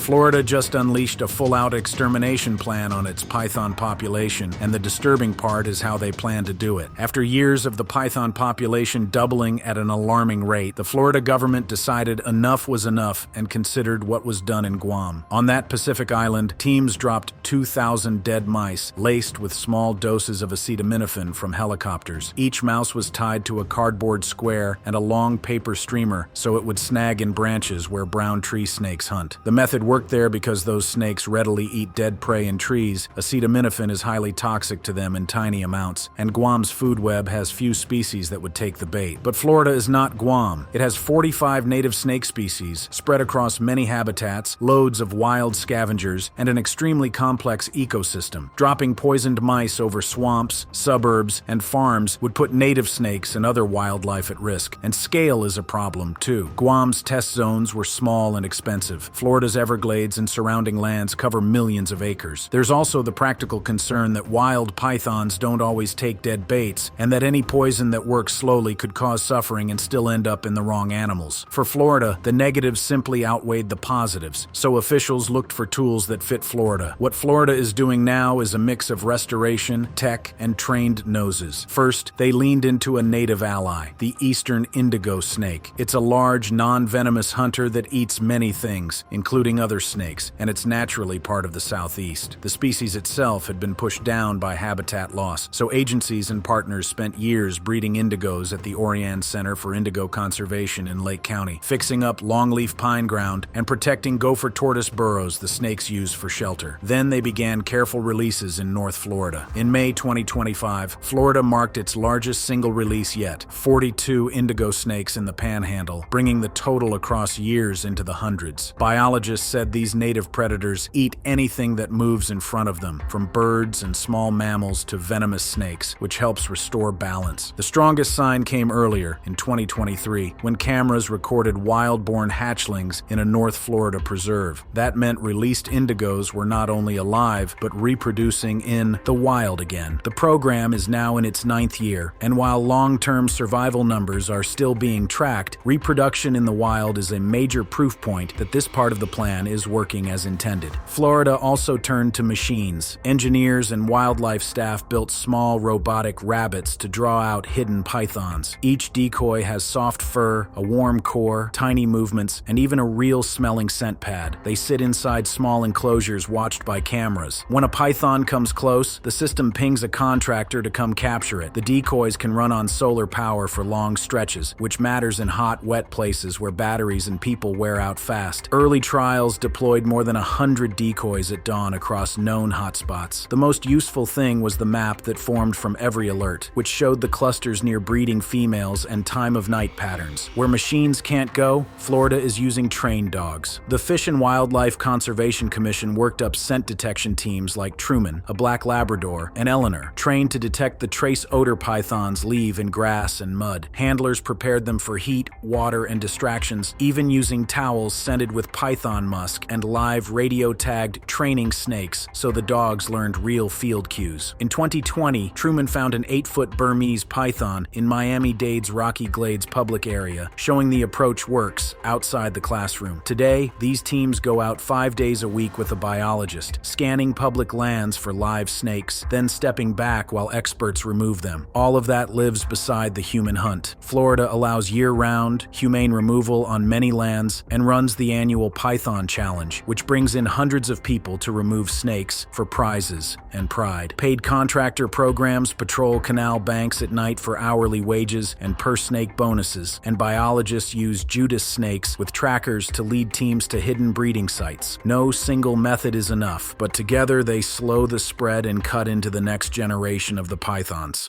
Florida just unleashed a full-out extermination plan on its python population, and the disturbing part is how they plan to do it. After years of the python population doubling at an alarming rate, the Florida government decided enough was enough and considered what was done in Guam. On that Pacific island, teams dropped 2,000 dead mice, laced with small doses of acetaminophen from helicopters. Each mouse was tied to a cardboard square and a long paper streamer so it would snag in branches where brown tree snakes hunt. The method worked there because those snakes readily eat dead prey in trees. Acetaminophen is highly toxic to them in tiny amounts, and Guam's food web has few species that would take the bait. But Florida is not Guam. It has 45 native snake species spread across many habitats, loads of wild scavengers, and an extremely complex ecosystem. Dropping poisoned mice over swamps, suburbs, and farms would put native snakes and other wildlife at risk. And scale is a problem, too. Guam's test zones were small and expensive. Florida's Everglades and surrounding lands cover millions of acres. There's also the practical concern that wild pythons don't always take dead baits, and that any poison that works slowly could cause suffering and still end up in the wrong animals. For Florida, the negatives simply outweighed the positives, so officials looked for tools that fit Florida. What Florida is doing now is a mix of restoration, tech, and trained noses. First, they leaned into a native ally, the eastern indigo snake. It's a large, non-venomous hunter that eats many things, including other snakes, and it's naturally part of the southeast. The species itself had been pushed down by habitat loss, so agencies and partners spent years breeding indigos at the Oriand Center for Indigo Conservation in Lake County, fixing up longleaf pine ground and protecting gopher tortoise burrows the snakes use for shelter. Then they began careful releases in North Florida. In May 2025, Florida marked its largest single release yet, 42 indigo snakes in the Panhandle, bringing the total across years into the hundreds. Biologists said these native predators eat anything that moves in front of them, from birds and small mammals to venomous snakes, which helps restore balance. The strongest sign came earlier, in 2023, when cameras recorded wild-born hatchlings in a North Florida preserve. That meant released indigos were not only alive, but reproducing in the wild again. The program is now in its 9th year, and while long-term survival numbers are still being tracked, reproduction in the wild is a major proof point that this part of the plan is working as intended. Florida also turned to machines. Engineers and wildlife staff built small robotic rabbits to draw out hidden pythons. Each decoy has soft fur, a warm core, tiny movements, and even a real-smelling scent pad. They sit inside small enclosures watched by cameras. When a python comes close, the system pings a contractor to come capture it. The decoys can run on solar power for long stretches, which matters in hot, wet places where batteries and people wear out fast. Early trials deployed more than 100 decoys at dawn across known hotspots. The most useful thing was the map that formed from every alert, which showed the clusters near breeding females and time-of-night patterns. Where machines can't go, Florida is using trained dogs. The Fish and Wildlife Conservation Commission worked up scent detection teams like Truman, a black Labrador, and Eleanor, trained to detect the trace odor pythons leave in grass and mud. Handlers prepared them for heat, water, and distractions, even using towels scented with python musk and live radio-tagged training snakes so the dogs learned real field cues. In 2020, Truman found an 8-foot Burmese python in Miami-Dade's Rocky Glades public area, showing the approach works outside the classroom. Today, these teams go out 5 days a week with a biologist, scanning public lands for live snakes, then stepping back while experts remove them. All of that lives beside the human hunt. Florida allows year-round, humane removal on many lands and runs the annual Python Challenge, which brings in hundreds of people to remove snakes for prizes and pride. Paid contractor programs patrol canal banks at night for hourly wages and per-snake bonuses, and biologists use Judas snakes with trackers to lead teams to hidden breeding sites. No single method is enough, but together they slow the spread and cut into the next generation of the pythons.